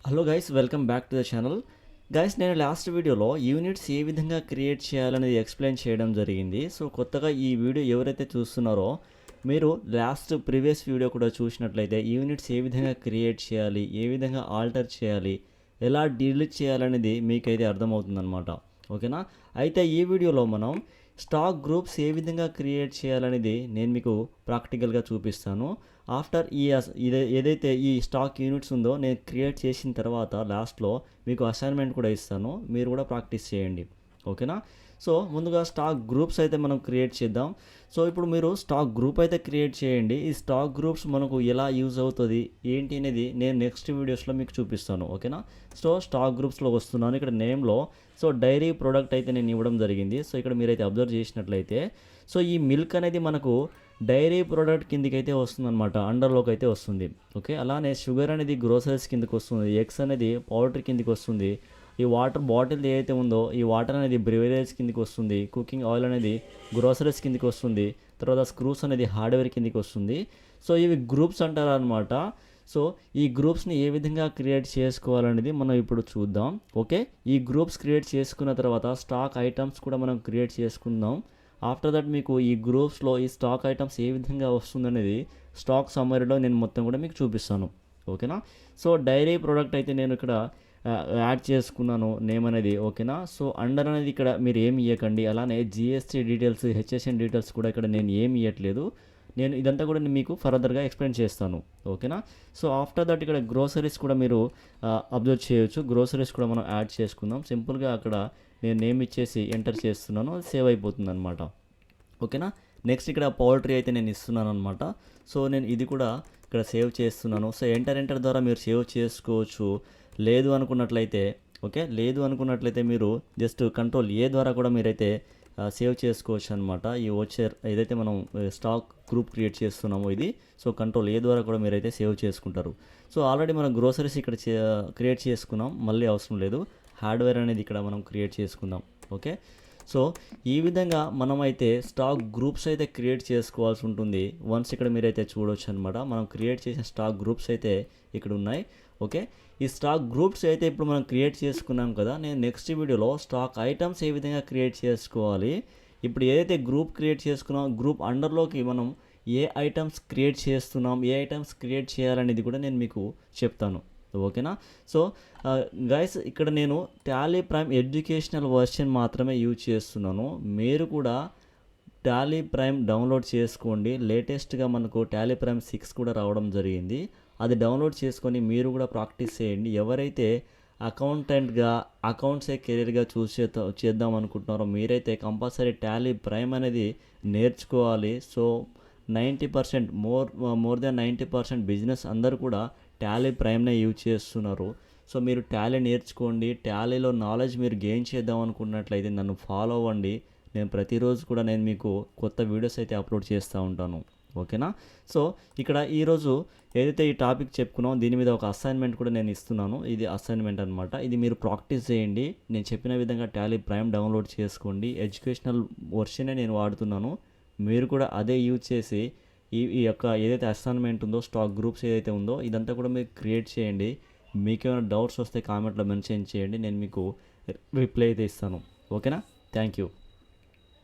Hello guys, welcome back to the channel. Guys, నేను last వీడియోలో units ఏ విధంగా create చేయాలనేది ఎక్స్ప్లెయిన్ చేయడం జరిగింది. సో కొత్తగా ఈ వీడియో ఎవరైతే చూస్తున్నారో మీరు ప్రీవియస్ వీడియో కూడా చూసినట్లయితే యూనిట్స్ ఏ విధంగా క్రియేట్ చేయాలి, ఏ విధంగా ఆల్టర్ చేయాలి, ఎలా డిలీట్ చేయాలనేది మీకైతే అర్థమవుతుందన్నమాట. ఓకేనా? అయితే ఈ వీడియోలో మనం స్టాక్ గ్రూప్స్ ఏ విధంగా క్రియేట్ చేయాలనేది నేను మీకు ప్రాక్టికల్గా చూపిస్తాను. ఆఫ్టర్ ఏదైతే ఈ స్టాక్ యూనిట్స్ ఉందో నేను క్రియేట్ చేసిన తర్వాత లాస్ట్లో మీకు అసైన్మెంట్ కూడా ఇస్తాను, మీరు కూడా ప్రాక్టీస్ చేయండి. ఓకేనా? సో ముందుగా స్టాక్ గ్రూప్స్ అయితే మనం క్రియేట్ చేద్దాం. సో ఇప్పుడు మీరు స్టాక్ గ్రూప్ అయితే క్రియేట్ చేయండి. ఈ స్టాక్ గ్రూప్స్ మనకు ఎలా యూజ్ అవుతుంది ఏంటి అనేది నేను నెక్స్ట్ వీడియోస్లో మీకు చూపిస్తాను. ఓకేనా? సో స్టాక్ గ్రూప్స్లో వస్తున్నాను. ఇక్కడ నేమ్లో సో డైరీ ప్రోడక్ట్ అయితే నేను ఇవ్వడం జరిగింది. సో ఇక్కడ మీరైతే అబ్జర్వ్ చేసినట్లయితే సో ఈ మిల్క్ అనేది మనకు డైరీ ప్రోడక్ట్ కిందికి అయితే వస్తుంది అనమాట, అండర్లోకి అయితే వస్తుంది. ఓకే, అలానే షుగర్ అనేది గ్రోసరీస్ కిందకి వస్తుంది, ఎగ్స్ అనేది పౌల్ట్రీ కిందికి వస్తుంది, ఈ వాటర్ బాటిల్ ఏదైతే ఉందో ఈ వాటర్ అనేది బ్రివరేజ్ కిందికి వస్తుంది, కుకింగ్ ఆయిల్ అనేది గ్రోసరీస్ కిందికి వస్తుంది, తర్వాత స్క్రూస్ అనేది హార్డ్వేర్ కిందికి వస్తుంది. సో ఇవి గ్రూప్స్ అంటారు అనమాట. సో ఈ గ్రూప్స్ని ఏ విధంగా క్రియేట్ చేసుకోవాలనేది మనం ఇప్పుడు చూద్దాం. ఓకే, ఈ గ్రూప్స్ క్రియేట్ చేసుకున్న తర్వాత స్టాక్ ఐటమ్స్ కూడా మనం క్రియేట్ చేసుకుందాం. ఆఫ్టర్ దట్ మీకు ఈ గ్రూప్స్లో ఈ స్టాక్ ఐటమ్స్ ఏ విధంగా వస్తుందనేది స్టాక్ సమ్మరీలో నేను మొత్తం కూడా మీకు చూపిస్తాను. ఓకేనా? సో డైరీ ప్రోడక్ట్ అయితే నేను ఇక్కడ యాడ్ చేసుకున్నాను నేమ్ అనేది. ఓకేనా? సో అండర్ అనేది ఇక్కడ మీరు ఏమి ఇవ్వకండి. అలానే జిఎస్టీ డీటెయిల్స్, హెచ్ఎస్ఎన్ డీటెయిల్స్ కూడా ఇక్కడ నేను ఏమి ఇవ్వట్లేదు. నేను ఇదంతా కూడా మీకు ఫర్దర్గా ఎక్స్ప్లెయిన్ చేస్తాను. ఓకేనా? సో ఆఫ్టర్ దట్ ఇక్కడ గ్రోసరీస్ కూడా మీరు అబ్జర్వ్ చేయొచ్చు. గ్రోసరీస్ కూడా మనం యాడ్ చేసుకుందాం. సింపుల్గా అక్కడ నేను నేమ్ ఇచ్చేసి ఎంటర్ చేస్తున్నాను, అది సేవ్ అయిపోతుంది అనమాట. ఓకేనా? నెక్స్ట్ ఇక్కడ పౌల్ట్రీ అయితే నేను ఇస్తున్నాను అనమాట. సో నేను ఇది కూడా ఇక్కడ సేవ్ చేస్తున్నాను. సో ఎంటర్ ద్వారా మీరు సేవ్ చేసుకోవచ్చు. లేదు అనుకున్నట్లయితే మీరు జస్ట్ కంట్రోల్ ఏ ద్వారా కూడా మీరైతే సేవ్ చేసుకోవచ్చు అనమాట. ఈ ఓచర్ ఏదైతే మనం స్టాక్ గ్రూప్ క్రియేట్ చేస్తున్నామో ఇది, సో కంట్రోల్ ఏ ద్వారా కూడా మీరైతే సేవ్ చేసుకుంటారు. సో ఆల్రెడీ మనం గ్రోసరీస్ ఇక్కడ క్రియేట్ చేసుకున్నాం, మళ్ళీ అవసరం లేదు. హార్డ్వేర్ అనేది ఇక్కడ మనం క్రియేట్ చేసుకుందాం. ఓకే, సో ఈ విధంగా మనమైతే స్టాక్ గ్రూప్స్ అయితే క్రియేట్ చేసుకోవాల్సి ఉంటుంది. వన్స్ ఇక్కడ మీరైతే చూడవచ్చు అనమాట. మనం క్రియేట్ చేసిన స్టాక్ గ్రూప్స్ అయితే ఇక్కడ ఉన్నాయి. ఓకే, ఈ స్టాక్ గ్రూప్స్ అయితే ఇప్పుడు మనం క్రియేట్ చేసుకున్నాం కదా. నేను నెక్స్ట్ వీడియోలో స్టాక్ ఐటమ్స్ ఏ విధంగా క్రియేట్ చేసుకోవాలి, ఇప్పుడు ఏదైతే గ్రూప్ క్రియేట్ చేసుకున్నాం గ్రూప్ అండర్లోకి మనం ఏ ఐటమ్స్ క్రియేట్ చేస్తున్నాం, ఏ ఐటమ్స్ క్రియేట్ చేయాలనేది కూడా నేను మీకు చెప్తాను. ఓకేనా? సో గైస్, ఇక్కడ నేను టాలీ ప్రైమ్ ఎడ్యుకేషనల్ వర్షన్ మాత్రమే యూజ్ చేస్తున్నాను. మీరు కూడా టాలీ ప్రైమ్ డౌన్లోడ్ చేసుకోండి. లేటెస్ట్గా మనకు టాలీ ప్రైమ్ 6 కూడా రావడం జరిగింది. అది డౌన్లోడ్ చేసుకొని మీరు కూడా ప్రాక్టీస్ చేయండి. ఎవరైతే అకౌంటెంట్గా అకౌంట్సే కెరీర్గా చేద్దాం అనుకుంటున్నారో మీరైతే కంపల్సరీ టాలీ ప్రైమ్ అనేది నేర్చుకోవాలి. సో 90% మోర్ దెన్ 90% బిజినెస్ అందరూ కూడా టాలీ ప్రైమ్నే యూజ్ చేస్తున్నారు. సో మీరు టాలీ నేర్చుకోండి. టాలీలో నాలెడ్జ్ మీరు గెయిన్ చేద్దాం అనుకున్నట్లయితే నన్ను ఫాలో అవ్వండి. నేను ప్రతిరోజు కూడా నేను మీకు కొత్త వీడియోస్ అయితే అప్లోడ్ చేస్తూ ఉంటాను. ఓకేనా? సో ఇక్కడ ఈరోజు ఏదైతే ఈ టాపిక్ చెప్పుకున్నామో దీని మీద ఒక అసైన్మెంట్ కూడా నేను ఇస్తున్నాను. ఇది అసైన్మెంట్ అనమాట. ఇది మీరు ప్రాక్టీస్ చేయండి. నేను చెప్పిన విధంగా టాలీ ప్రైమ్ డౌన్లోడ్ చేసుకోండి. ఎడ్యుకేషనల్ వర్షనే నేను వాడుతున్నాను. మీరు కూడా అదే యూజ్ చేసి ఈ యొక్క ఏదైతే అసైన్మెంట్ ఉందో స్టాక్ గ్రూప్స్ ఏదైతే ఉందో ఇదంతా కూడా మీరు క్రియేట్ చేయండి. మీకు ఏమైనా డౌట్స్ వస్తే కామెంట్లో మెన్షన్ చేయండి, నేను మీకు రిప్లై అయితే ఇస్తాను. ఓకేనా? Thank you.